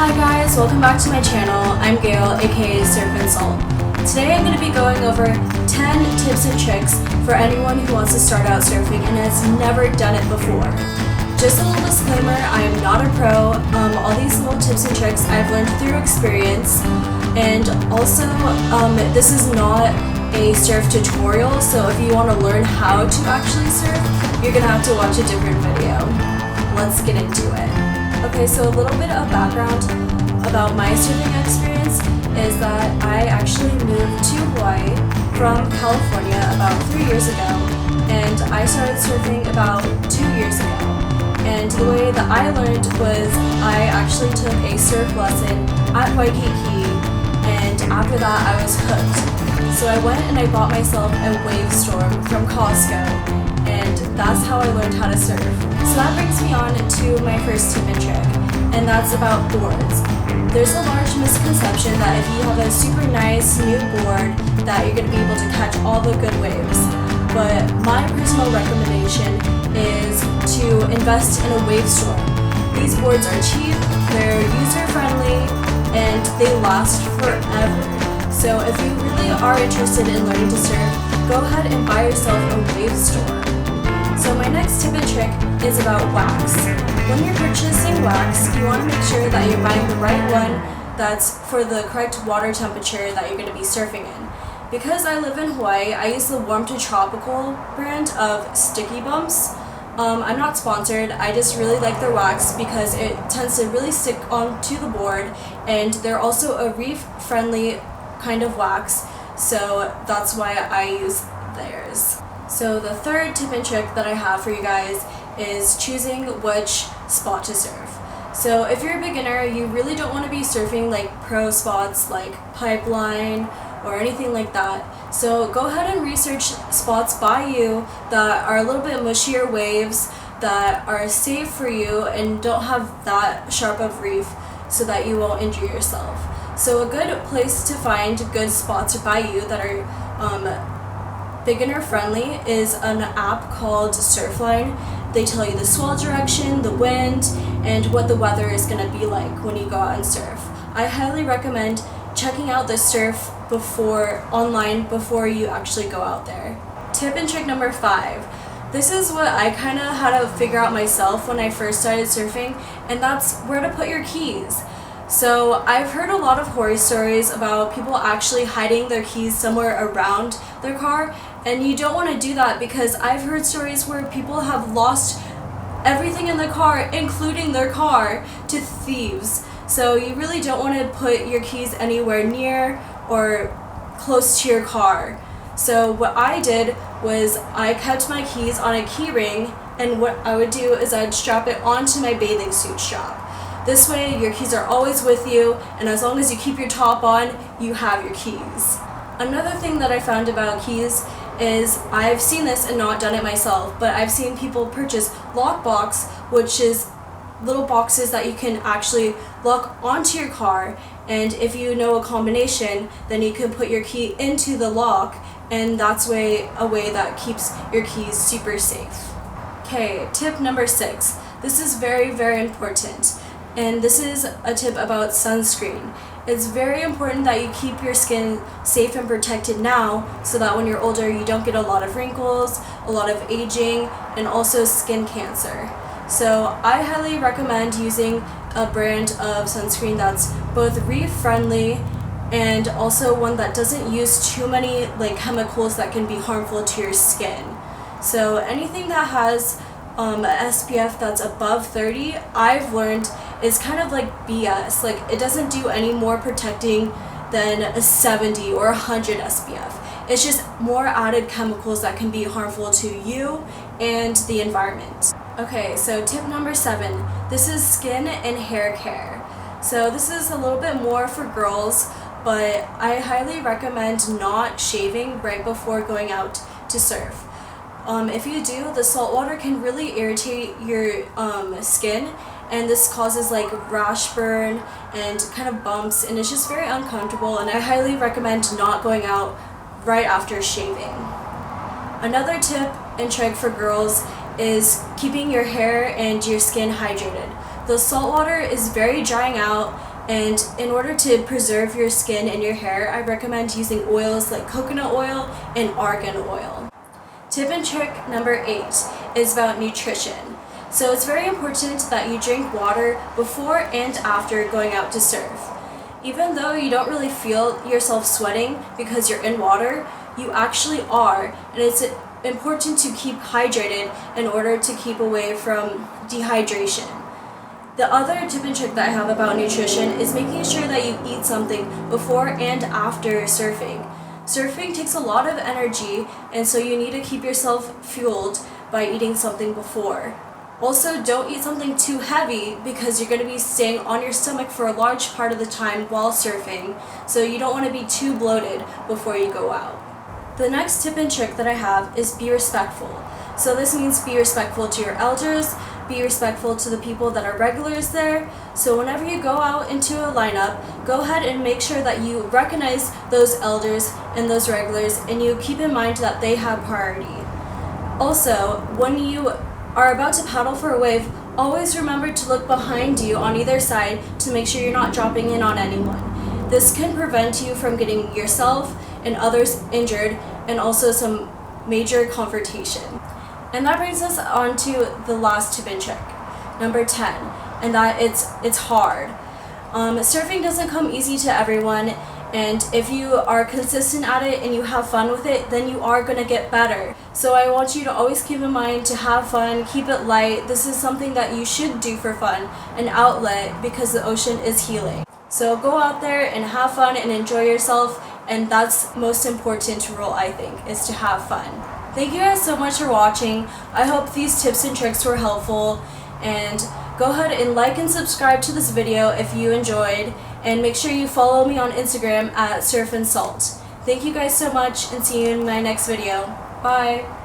Hi guys, welcome back to my channel. I'm Gail, aka Surf and Salt. Today I'm going to be going over 10 tips and tricks for anyone who wants to start out surfing and has never done it before. Just a little disclaimer, I am not a pro. All these little tips and tricks I've learned through experience, and also this is not a surf tutorial, so if you want to learn how to actually surf, you're going to have to watch a different video. Let's get into it. Okay, so a little bit of background about my surfing experience is that I actually moved to Hawaii from California about 3 years ago, and I started surfing about 2 years ago. And the way that I learned was I actually took a surf lesson at Waikiki, and after that I was hooked. So I went and I bought myself a wave storm from Costco, and that's how I learned how to surf. So that brings me on to my first tip and trick, and that's about boards. There's a large misconception that if you have a super nice new board that you're going to be able to catch all the good waves. But my personal recommendation is to invest in a wave storm. These boards are cheap, they're user-friendly, and they last forever. So if you really are interested in learning to surf, go ahead and buy yourself a wave storm. So my next tip and trick is about wax. When you're purchasing wax, you want to make sure that you're buying the right one that's for the correct water temperature that you're going to be surfing in. Because I live in Hawaii, I use the Warm to Tropical brand of sticky bumps. I'm not sponsored, I just really like their wax because it tends to really stick onto the board, and they're also a reef-friendly kind of wax, so that's why I use theirs. So the third tip and trick that I have for you guys is choosing which spot to surf. So if you're a beginner, you really don't want to be surfing like pro spots like Pipeline or anything like that. So go ahead and research spots by you that are a little bit mushier waves, that are safe for you and don't have that sharp of reef so that you won't injure yourself. So a good place to find good spots by you that are beginner friendly is an app called Surfline. They tell you the swell direction, the wind, and what the weather is going to be like when you go out and surf. I highly recommend checking out the surf online before you actually go out there. Tip and trick number 5. This is what I kind of had to figure out myself when I first started surfing, and that's where to put your keys. So I've heard a lot of horror stories about people actually hiding their keys somewhere around their car, and you don't want to do that because I've heard stories where people have lost everything in the car, including their car, to thieves. So you really don't want to put your keys anywhere near or close to your car. So what I did was I kept my keys on a key ring, and what I would do is I'd strap it onto my bathing suit strap. This way your keys are always with you, and as long as you keep your top on, you have your keys. Another thing that I found about keys is I've seen this and not done it myself, but I've seen people purchase lockbox, which is little boxes that you can actually lock onto your car, and if you know a combination, then you can put your key into the lock, and that's a way that keeps your keys super safe. Okay, tip number 6. This is very, very important. And this is a tip about sunscreen. It's very important that you keep your skin safe and protected now so that when you're older you don't get a lot of wrinkles, a lot of aging, and also skin cancer. So I highly recommend using a brand of sunscreen that's both reef friendly and also one that doesn't use too many chemicals that can be harmful to your skin. So anything that has a SPF that's above 30, I've learned is kind of like BS. It doesn't do any more protecting than a 70 or 100 SPF. It's just more added chemicals that can be harmful to you and the environment. Okay, so tip number 7. This is skin and hair care. So this is a little bit more for girls, but I highly recommend not shaving right before going out to surf. If you do, the salt water can really irritate your skin, and this causes rash burn and kind of bumps, and it's just very uncomfortable, and I highly recommend not going out right after shaving. Another tip and trick for girls is keeping your hair and your skin hydrated. The salt water is very drying out, And in order to preserve your skin and your hair, I recommend using oils like coconut oil and argan oil. Tip and trick number 8 is about nutrition. So it's very important that you drink water before and after going out to surf. Even though you don't really feel yourself sweating because you're in water, you actually are, and it's important to keep hydrated in order to keep away from dehydration. The other tip and trick that I have about nutrition is making sure that you eat something before and after surfing. Surfing takes a lot of energy, and so you need to keep yourself fueled by eating something before. Also, don't eat something too heavy because you're going to be staying on your stomach for a large part of the time while surfing, so you don't want to be too bloated before you go out. The next tip and trick that I have is be respectful. So this means be respectful to your elders, be respectful to the people that are regulars there. So whenever you go out into a lineup, go ahead and make sure that you recognize those elders and those regulars, and you keep in mind that they have priority. Also, when you are about to paddle for a wave, always remember to look behind you on either side to make sure you're not dropping in on anyone. This can prevent you from getting yourself and others injured, and also some major confrontation. And that brings us on to the last tip and trick, number 10, and that it's hard. Surfing doesn't come easy to everyone, and if you are consistent at it and you have fun with it, then you are going to get better. So I want you to always keep in mind to have fun, keep it light. This is something that you should do for fun, an outlet, because the ocean is healing. So go out there and have fun and enjoy yourself, and that's most important rule, I think, is to have fun. Thank you guys so much for watching. I hope these tips and tricks were helpful, and go ahead and like and subscribe to this video if you enjoyed, and make sure you follow me on Instagram at Surf and Salt. Thank you guys so much, and see you in my next video. Bye!